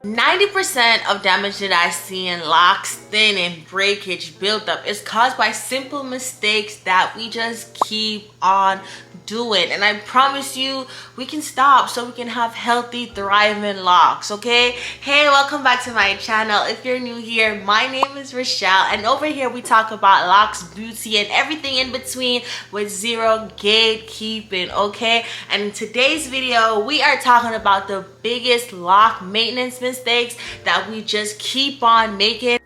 90% of damage that I see in locks, thinning, breakage, buildup is caused by simple mistakes that we just keep on doing. And I promise you, we can stop so we can have healthy, thriving locks, okay? Hey, welcome back to my channel. If you're new here, my name is Rochelle, and over here we talk about locks, beauty, and everything in between with zero gatekeeping, okay? And in today's video, we are talking about the biggest lock maintenance mistakes that we just keep on making.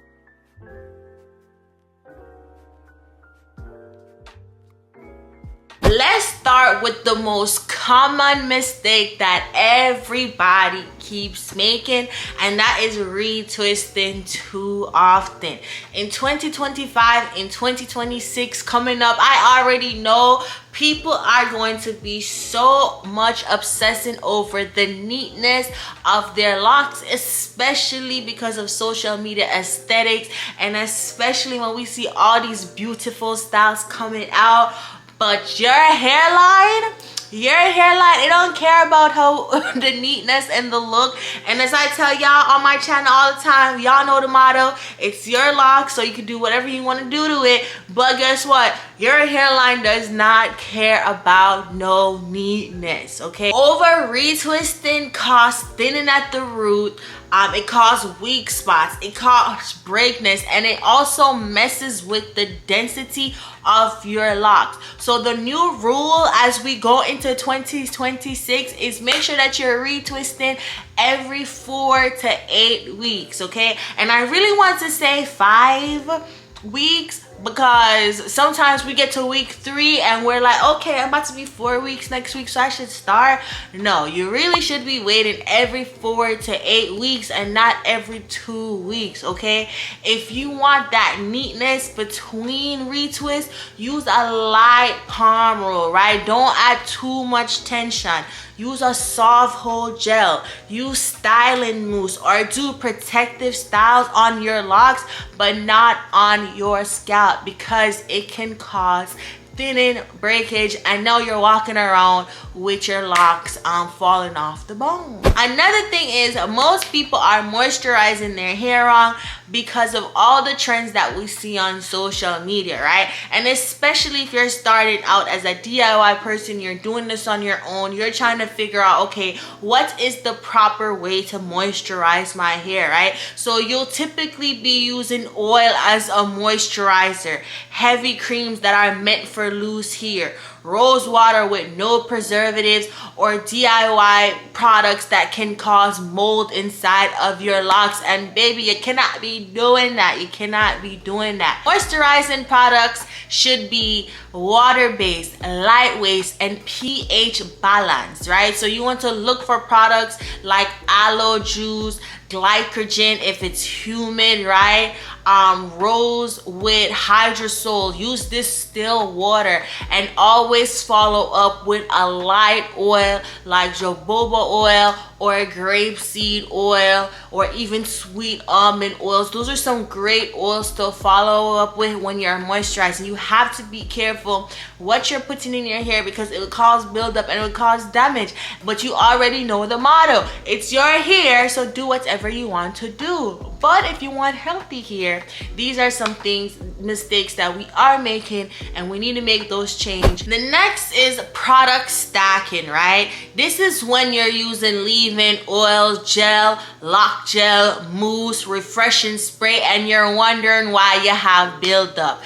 Let's start with the most common mistake that everybody keeps making, and that is retwisting too often. In 2025, in 2026 coming up, I already know people are going to be so much obsessing over the neatness of their locks, especially because of social media aesthetics, and especially when we see all these beautiful styles coming out. But your hairline, it don't care about how the neatness and the look. And as I tell y'all on my channel all the time, y'all know the motto, it's your lock, so you can do whatever you want to do to it. But guess what? Your hairline does not care about no neatness, okay? Over retwisting causes thinning at the root. It causes weak spots, it causes breakness, and it also messes with the density of your locks. So the new rule as we go into 2026 is make sure that you're retwisting every 4 to 8 weeks, okay? And I really want to say 5 weeks, because sometimes we get to week 3 and we're like, okay, I'm about to be 4 weeks next week, so I should start. No, you really should be waiting every 4 to 8 weeks and not every 2 weeks, okay? If you want that neatness between retwists, use a light palm roll, right? Don't add too much tension. Use a soft hold gel, use styling mousse, or do protective styles on your locks but not on your scalp, because it can cause thinning, breakage, and now you're walking around with your locks falling off the bone. Another thing is most people are moisturizing their hair wrong because of all the trends that we see on social media, right? And especially if you're starting out as a DIY person, you're doing this on your own, you're trying to figure out, okay, what is the proper way to moisturize my hair, right? So you'll typically be using oil as a moisturizer, heavy creams that are meant for loose hair, rose water with no preservatives, or DIY products that can cause mold inside of your locks. And baby, you cannot be doing that. You cannot be doing that. Moisturizing products should be water-based, lightweight, and pH balanced, right? So you want to look for products like aloe juice, glycogen if it's humid, right? Rose with hydrosol. Use distilled water, and always follow up with a light oil like jojoba oil or grapeseed oil, or even sweet almond oils. Those are some great oils to follow up with when you're moisturizing. You have to be careful what you're putting in your hair, because it will cause buildup and it will cause damage. But you already know the motto, it's your hair, so do whatever you want to do. But if you want healthy hair, these are some mistakes that we are making, and we need to make those change. The next is product stacking, right? This is when you're using leave-in oil, gel, lock gel, mousse, refreshing spray, and you're wondering why you have buildup.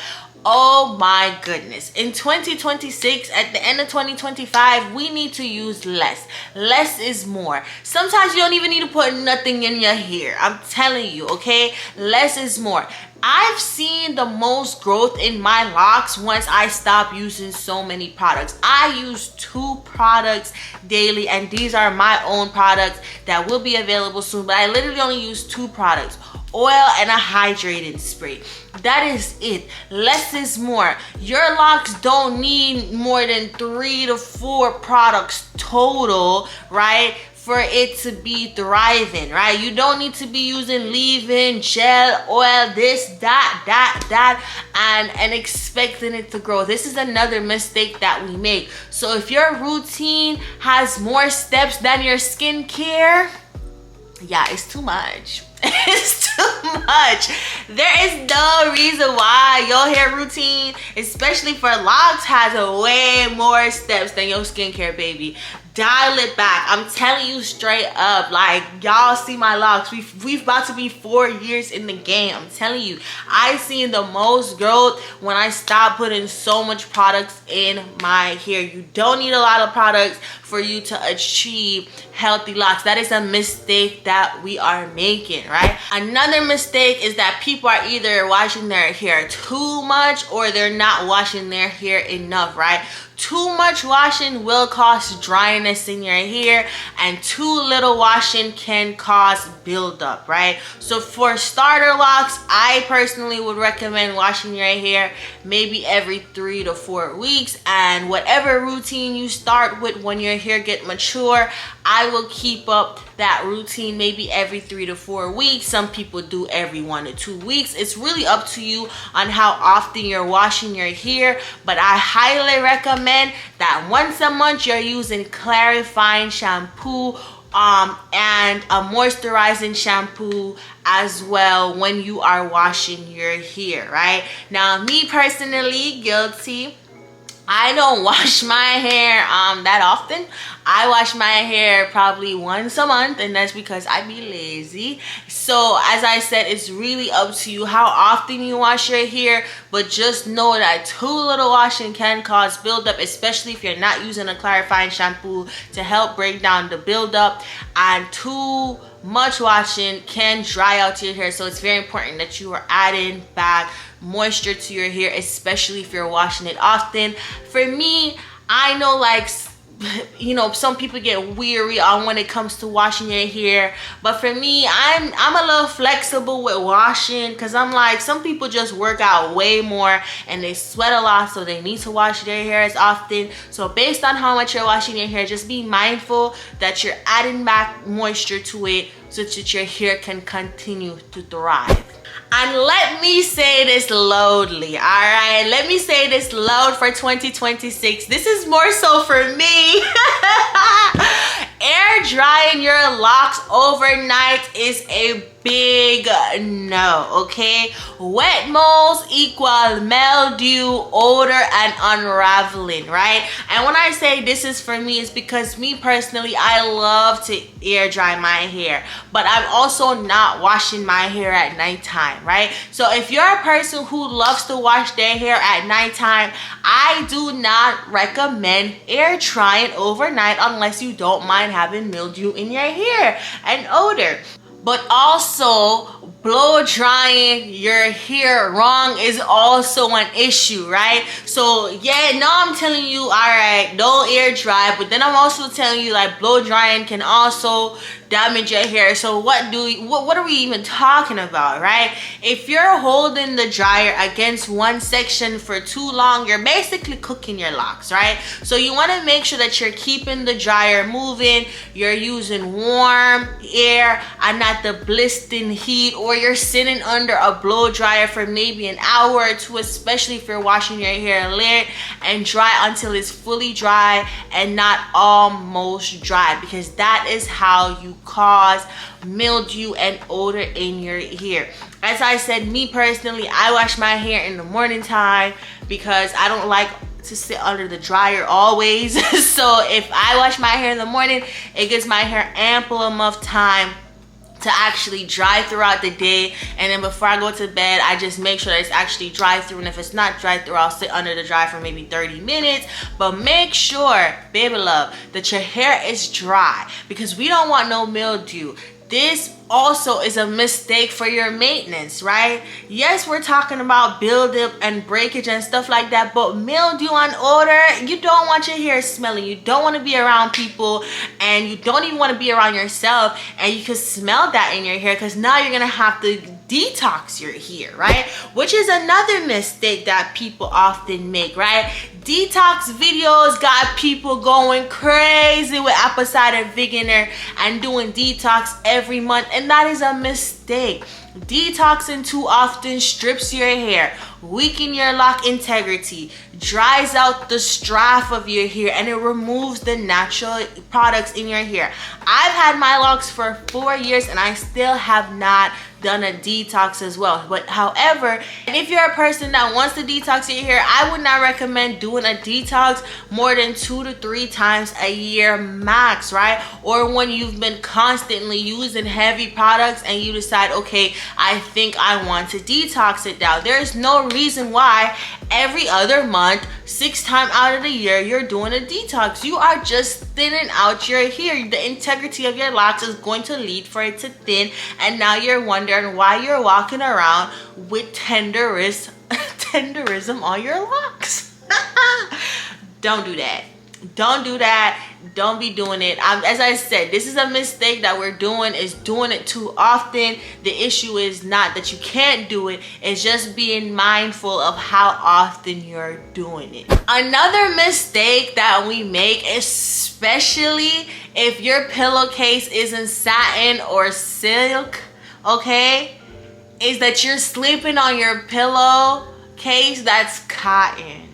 Oh my goodness. In 2026, at the end of 2025, we need to use less. Less is more. Sometimes you don't even need to put nothing in your hair. I'm telling you, okay? Less is more. I've seen the most growth in my locks once I stopped using so many products. I use 2 products daily, and these are my own products that will be available soon, but I literally only use 2 products. Oil and a hydrating spray. That is it. Less is more. Your locks don't need more than 3 to 4 products total, right, for it to be thriving, right? You don't need to be using leave-in, gel, oil, this, that, and expecting it to grow. This is another mistake that we make. So if your routine has more steps than your skincare, yeah, it's too much. It's too much. There is no reason why your hair routine, especially for locks, has a way more steps than your skincare, baby. Dial it back. I'm telling you straight up, like, y'all see my locks. We've about to be 4 years in the game. I'm telling you, I seen the most growth when I stopped putting so much products in my hair. You don't need a lot of products for you to achieve healthy locks. That is a mistake that we are making, right? Another mistake is that people are either washing their hair too much or they're not washing their hair enough, right? Too much washing will cause dryness in your hair, and too little washing can cause buildup, right? So for starter locks, I personally would recommend washing your hair maybe every 3 to 4 weeks, and whatever routine you start with when your hair get mature, I will keep up that routine maybe every 3 to 4 weeks. Some people do every 1 to 2 weeks. It's really up to you on how often you're washing your hair, but I highly recommend that once a month you're using clarifying shampoo and a moisturizing shampoo as well when you are washing your hair, right? Now, me personally, guilty, I don't wash my hair that often. I wash my hair probably once a month, and that's because I be lazy. So as I said, it's really up to you how often you wash your hair, but just know that too little washing can cause buildup, especially if you're not using a clarifying shampoo to help break down the buildup, and too much washing can dry out your hair. So it's very important that you are adding back moisture to your hair, especially if you're washing it often. For me, I know, like, you know, some people get weary on when it comes to washing your hair, but for me, I'm a little flexible with washing, because I'm like, some people just work out way more and they sweat a lot, so they need to wash their hair as often. So based on how much you're washing your hair, just be mindful that you're adding back moisture to it so that your hair can continue to thrive. And let me say this loudly, all right? Let me say this loud for 2026. This is more so for me. Air drying your locks overnight is a big no, okay? Wet molds equal mildew, odor, and unraveling, right? And when I say this is for me, it's because me personally, I love to air dry my hair, but I'm also not washing my hair at nighttime, right? So if you're a person who loves to wash their hair at nighttime, I do not recommend air drying overnight unless you don't mind having mildew in your hair and odor. But also, blow drying your hair wrong is also an issue, right? So yeah, now I'm telling you, all right, don't air dry, but then I'm also telling you, like, blow drying can also damage your hair. So what are we even talking about, right? If you're holding the dryer against one section for too long, you're basically cooking your locks, right? So you want to make sure that you're keeping the dryer moving, you're using warm air and not the blistering heat, or you're sitting under a blow dryer for maybe an hour or two, especially if you're washing your hair late, and dry until it's fully dry and not almost dry, because that is how you cause mildew and odor in your hair. As I said, me personally, I wash my hair in the morning time because I don't like to sit under the dryer always. So if I wash my hair in the morning, it gives my hair ample enough time to actually dry throughout the day, and then before I go to bed, I just make sure that it's actually dry through, and if it's not dry through, I'll sit under the dryer for maybe 30 minutes. But make sure, baby love, that your hair is dry, because we don't want no mildew. This also is a mistake for your maintenance, right? Yes, we're talking about buildup and breakage and stuff like that, but mildew and odor, you don't want your hair smelling. You don't want to be around people, and you don't even want to be around yourself, and you can smell that in your hair, because now you're gonna have to detox your hair, right? Which is another mistake that people often make, right? Detox videos got people going crazy with apple cider vinegar and doing detox every month, and that is a mistake. Detoxing too often strips your hair, weaken your lock integrity, dries out the strife of your hair, and it removes the natural products in your hair. I've had my locks for 4 years and I still have not done a detox as well. But however, if you're a person that wants to detox your hair, I would not recommend doing a detox more than 2 to 3 times a year max, right? Or when you've been constantly using heavy products and you decide, okay, I think I want to detox it down. There's no reason why every other month, 6 times out of the year, you're doing a detox. You are just thinning out your hair. The integrity of your locks is going to lead for it to thin, and now you're wondering why you're walking around with tenderism on your locks. Don't do that. Don't do that. Don't be doing it. As I said, this is a mistake that we're doing, is doing it too often. The issue is not that you can't do it, it's just being mindful of how often you're doing it. Another mistake that we make, especially if your pillowcase isn't satin or silk, okay, is that you're sleeping on your pillowcase that's cotton.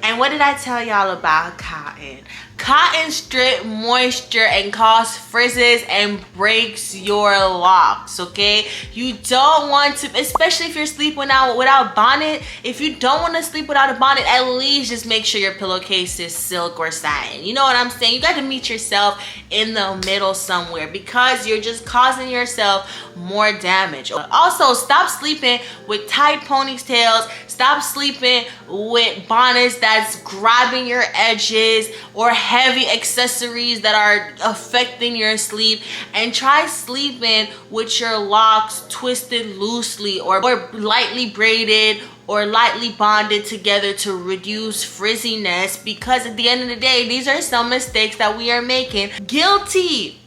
And what did I tell y'all about cotton? Cotton strips moisture and causes frizzes and breaks your locks, okay? You don't want to, especially if you're sleeping out without bonnet. If you don't want to sleep without a bonnet, at least just make sure your pillowcase is silk or satin. You know what I'm saying? You got to meet yourself in the middle somewhere, because you're just causing yourself more damage. Also, stop sleeping with tight ponytails. Stop sleeping with bonnets that's grabbing your edges or heavy accessories that are affecting your sleep, and try sleeping with your locks twisted loosely or lightly braided or lightly bonded together to reduce frizziness, because at the end of the day, these are some mistakes that we are making. Guilty.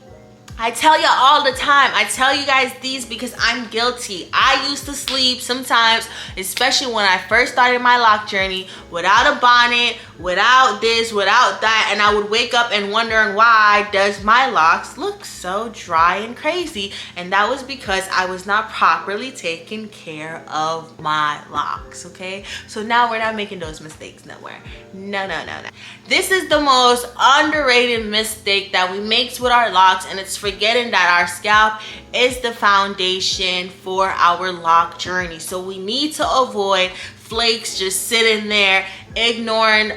I tell you all the time, I tell you guys these because I'm guilty. I used to sleep sometimes, especially when I first started my lock journey, without a bonnet, without this, without that, and I would wake up and wondering, why does my locks look so dry and crazy? And that was because I was not properly taking care of my locks, okay? So now we're not making those mistakes nowhere. No. This is the most underrated mistake that we make with our locks, and it's forgetting that our scalp is the foundation for our lock journey. So we need to avoid flakes just sitting there, ignoring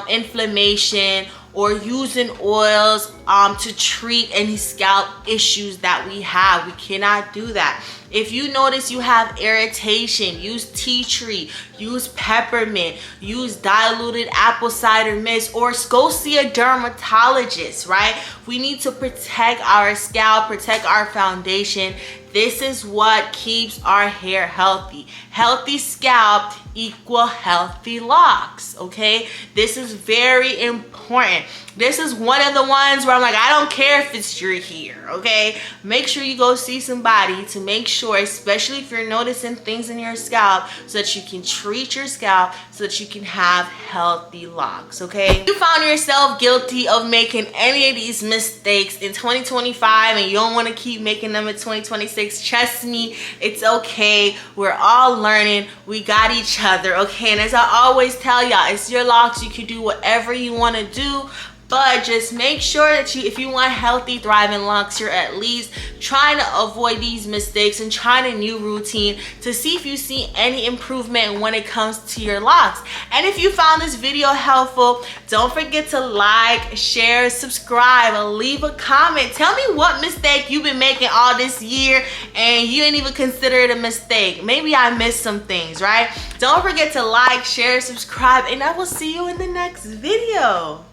inflammation, or using oils to treat any scalp issues that we have. We cannot do that. If you notice you have irritation, use tea tree, use peppermint, use diluted apple cider mist, or go see a dermatologist, right? We need to protect our scalp, protect our foundation. This is what keeps our hair healthy. Healthy scalp equal healthy locks, okay? This is very important. This is one of the ones where I'm like, I don't care if it's your hair, okay? Make sure you go see somebody to make sure, especially if you're noticing things in your scalp, so that you can treat your scalp, so that you can have healthy locks, okay? If you found yourself guilty of making any of these mistakes in 2025 and you don't want to keep making them in 2026, trust me, it's okay. We're all learning. We got each other, okay? And as I always tell y'all, it's your locks. You can do whatever you want to do, but just make sure that if you want healthy, thriving locks, you're at least trying to avoid these mistakes and trying a new routine to see if you see any improvement when it comes to your locks. And if you found this video helpful, don't forget to like, share, subscribe, and leave a comment. Tell me what mistake you've been making all this year and you didn't even consider it a mistake. Maybe I missed some things, right? Don't forget to like, share, subscribe, and I will see you in the next video.